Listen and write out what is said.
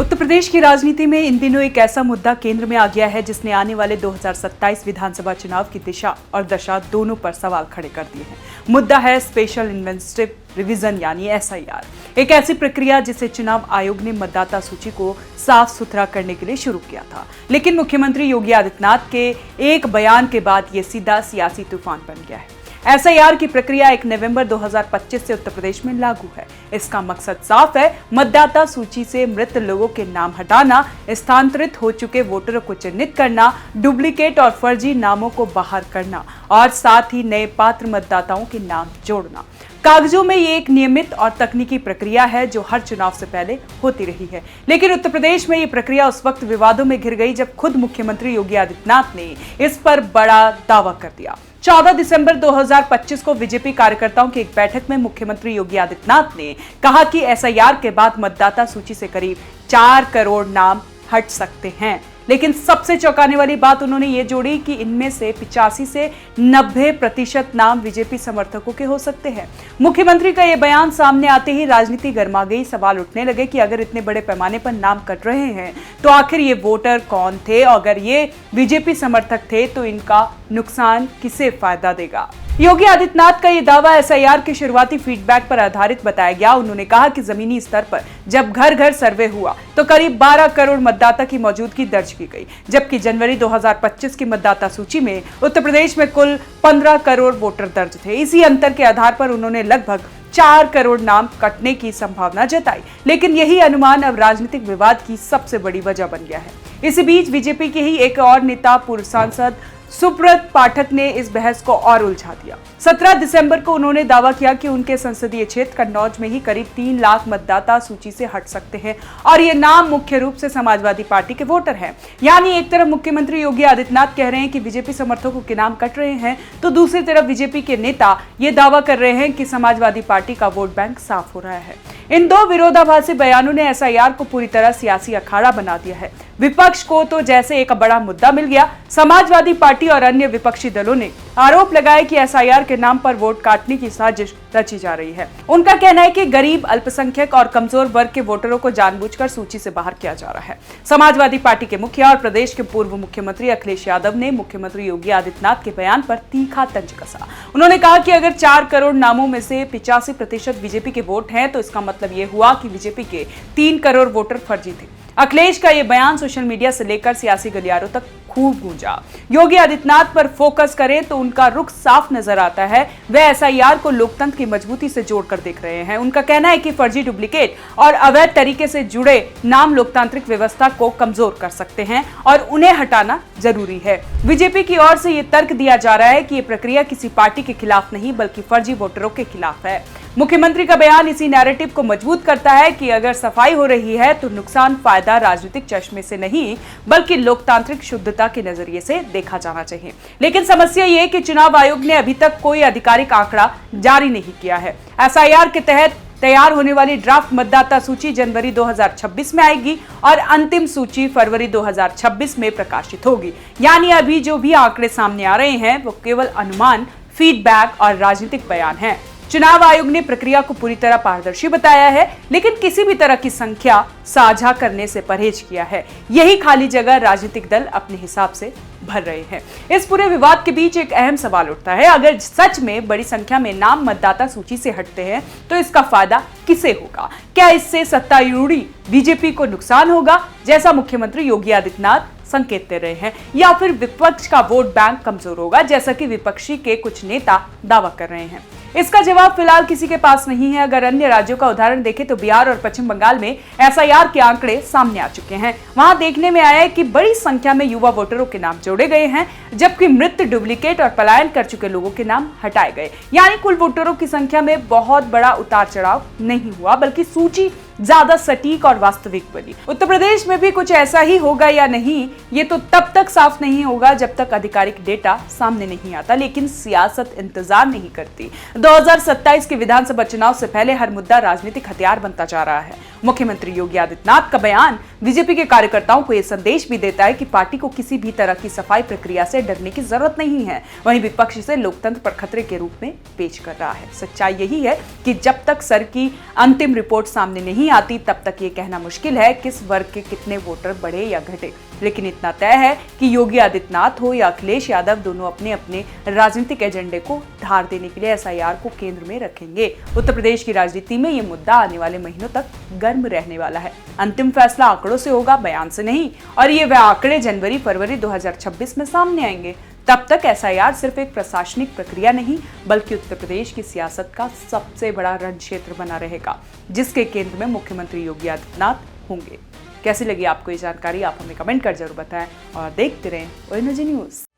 उत्तर प्रदेश की राजनीति में इन दिनों एक ऐसा मुद्दा केंद्र में आ गया है जिसने आने वाले 2027 विधानसभा चुनाव की दिशा और दशा दोनों पर सवाल खड़े कर दिए हैं। मुद्दा है स्पेशल इन्वेस्टिगेटिव रिवीजन यानी SIR, एक ऐसी प्रक्रिया जिसे चुनाव आयोग ने मतदाता सूची को साफ सुथरा करने के लिए शुरू किया था। लेकिन मुख्यमंत्री योगी आदित्यनाथ के एक बयान के बाद ये सीधा सियासी तूफान बन गया है। SIR की प्रक्रिया 1 नवंबर 2025 से उत्तर प्रदेश में लागू है। इसका मकसद साफ है, मतदाता सूची से मृत लोगों के नाम हटाना, स्थानांतरित हो चुके वोटरों को चिन्हित करना, डुप्लीकेट और फर्जी नामों को बाहर करना और साथ ही नए पात्र मतदाताओं के नाम जोड़ना। कागजों में ये एक नियमित और तकनीकी प्रक्रिया है जो हर चुनाव से पहले होती रही है। लेकिन उत्तर प्रदेश में ये प्रक्रिया उस वक्त विवादों में घिर गई जब खुद मुख्यमंत्री योगी आदित्यनाथ ने इस पर बड़ा दावा कर दिया। 14 दिसंबर 2025 को बीजेपी कार्यकर्ताओं की एक बैठक में मुख्यमंत्री योगी आदित्यनाथ ने कहा कि SIR के बाद मतदाता सूची से करीब 4 करोड़ नाम हट सकते हैं। लेकिन सबसे चौंकाने वाली बात उन्होंने ये जोड़ी कि इनमें से 85 से 90% नाम बीजेपी समर्थकों के हो सकते हैं। मुख्यमंत्री का ये बयान सामने आते ही राजनीति गर्मा गई। सवाल उठने लगे कि अगर इतने बड़े पैमाने पर नाम कट रहे हैं तो आखिर ये वोटर कौन थे? अगर ये बीजेपी समर्थक थे तो इनका नुकसान किसे फायदा देगा? योगी आदित्यनाथ का ये दावा SIR के शुरुआती फीडबैक पर आधारित बताया गया। उन्होंने कहा कि जमीनी स्तर पर जब घर घर सर्वे हुआ तो करीब 12 करोड़ मतदाता की मौजूदगी दर्ज की गई, जबकि जनवरी 2025 की मतदाता सूची में उत्तर प्रदेश में कुल 15 करोड़ वोटर दर्ज थे। इसी अंतर के आधार पर उन्होंने लगभग 4 करोड़ नाम कटने की संभावना जताई। लेकिन यही अनुमान अब राजनीतिक विवाद की सबसे बड़ी वजह बन गया है। इसी बीच बीजेपी के ही एक और नेता पूर्व सांसद सुब्रत पाठक ने इस बहस को और उलझा दिया। 17 दिसंबर को उन्होंने दावा किया कि उनके संसदीय क्षेत्र कन्नौज में ही करीब 3 लाख मतदाता सूची से हट सकते हैं और ये नाम मुख्य रूप से समाजवादी पार्टी के वोटर हैं। यानी एक तरफ मुख्यमंत्री योगी आदित्यनाथ कह रहे हैं कि बीजेपी समर्थकों के नाम कट रहे हैं, तो दूसरी तरफ बीजेपी के नेता ये दावा कर रहे हैं कि समाजवादी पार्टी का वोट बैंक साफ हो रहा है। इन दो विरोधाभासी बयानों ने SIR को पूरी तरह सियासी अखाड़ा बना दिया है। विपक्ष को तो जैसे एक बड़ा मुद्दा मिल गया। समाजवादी पार्टी और अन्य विपक्षी दलों ने आरोप लगाया कि SIR के नाम पर वोट काटने की साजिश रची जा रही है। उनका कहना है कि गरीब, अल्पसंख्यक और कमजोर वर्ग के वोटरों को जानबूझकर सूची से बाहर किया जा रहा है। समाजवादी पार्टी के मुखिया और प्रदेश के पूर्व मुख्यमंत्री अखिलेश यादव ने मुख्यमंत्री योगी आदित्यनाथ के बयान पर तीखा तंज कसा। उन्होंने कहा कि अगर 4 करोड़ नामों में से 85% बीजेपी के वोट हैं तो इसका मतलब ये हुआ कि बीजेपी के 3 करोड़ वोटर फर्जी थे। अखिलेश का यह बयान सोशल मीडिया से लेकर सियासी गलियारों तक खूब गूंजा। योगी आदित्यनाथ पर फोकस करें तो उनका रुख साफ नजर आता है। वे SIR को लोकतंत्र की मजबूती से जोड़कर देख रहे हैं। उनका कहना है कि फर्जी, डुप्लीकेट और अवैध तरीके से जुड़े नाम लोकतांत्रिक व्यवस्था को कमजोर कर सकते हैं और उन्हें हटाना जरूरी है। बीजेपी की ओर से यह तर्क दिया जा रहा है कि यह प्रक्रिया किसी पार्टी के खिलाफ नहीं बल्कि फर्जी वोटरों के खिलाफ है। मुख्यमंत्री का बयान इसी नैरेटिव को मजबूत करता है कि अगर सफाई हो रही है तो नुकसान फायदा राजनीतिक चश्मे से नहीं बल्कि लोकतांत्रिक शुद्धता के नजरिए से देखा जाना चाहिए। लेकिन समस्या ये कि चुनाव आयोग ने अभी तक कोई आधिकारिक आंकड़ा जारी नहीं किया है। SIR के तहत तैयार होने वाली ड्राफ्ट मतदाता सूची जनवरी 2026 में आएगी और अंतिम सूची फरवरी 2026 में प्रकाशित होगी। यानी अभी जो भी आंकड़े सामने आ रहे हैं वो केवल अनुमान, फीडबैक और राजनीतिक बयान हैं। चुनाव आयोग ने प्रक्रिया को पूरी तरह पारदर्शी बताया है, लेकिन किसी भी तरह की संख्या साझा करने से परहेज किया है। यही खाली जगह राजनीतिक दल अपने हिसाब से भर रहे हैं। इस पूरे विवाद के बीच एक अहम सवाल उठता है, अगर सच में बड़ी संख्या में नाम मतदाता सूची से हटते हैं तो इसका फायदा किसे होगा? क्या इससे सत्तारूढ़ बीजेपी को नुकसान होगा, जैसा मुख्यमंत्री योगी आदित्यनाथ संकेत दे रहे हैं, या फिर विपक्ष का वोट बैंक कमजोर होगा, जैसा कि विपक्षी के कुछ नेता दावा कर रहे हैं? इसका जवाब फिलहाल किसी के पास नहीं है। अगर अन्य राज्यों का उदाहरण देखें तो बिहार और पश्चिम बंगाल में SIR के आंकड़े सामने आ चुके हैं। वहां देखने में आया है कि बड़ी संख्या में युवा वोटरों के नाम जोड़े गए हैं, जबकि मृत, डुप्लीकेट और पलायन कर चुके लोगों के नाम हटाए गए। यानी कुल वोटरों की संख्या में बहुत बड़ा उतार चढ़ाव नहीं हुआ, बल्कि सूची ज्यादा सटीक और वास्तविक बनी। उत्तर प्रदेश में भी कुछ ऐसा ही होगा या नहीं, ये तो तब तक साफ नहीं होगा जब तक आधिकारिक डेटा सामने नहीं आता। लेकिन सियासत इंतजार नहीं करती। 2027 के विधानसभा चुनाव से पहले हर मुद्दा राजनीतिक हथियार बनता जा रहा है। मुख्यमंत्री योगी आदित्यनाथ का बयान बीजेपी के कार्यकर्ताओं को यह संदेश भी देता है कि पार्टी को किसी भी तरह की सफाई प्रक्रिया से डरने की जरूरत नहीं है। वहीं विपक्ष इसे लोकतंत्र पर खतरे के रूप में पेश कर रहा है। सच्चाई यही है कि जब तक सर की अंतिम रिपोर्ट सामने नहीं नहीं आती तब तक ये कहना मुश्किल है किस वर्ग के कितने वोटर बढ़े या घटे। लेकिन इतना तय है कि योगी आदित्यनाथ हो या अखिलेश यादव, दोनों अपने अपने राजनीतिक एजेंडे को धार देने के लिए एसआईआर को केंद्र में रखेंगे। उत्तर प्रदेश की राजनीति में ये मुद्दा आने वाले महीनों तक गर्म रहने वाला है। अंतिम फैसला आंकड़ों से होगा, बयान से नहीं, और ये वह आंकड़े जनवरी-फरवरी 2026 में सामने आएंगे। तब तक एसआईआर सिर्फ एक प्रशासनिक प्रक्रिया नहीं बल्कि उत्तर प्रदेश की सियासत का सबसे बड़ा रण क्षेत्र बना रहेगा, जिसके केंद्र में मुख्यमंत्री योगी आदित्यनाथ होंगे। कैसी लगी आपको ये जानकारी, आप हमें कमेंट कर जरूर बताएं और देखते रहें ओएनजी न्यूज़।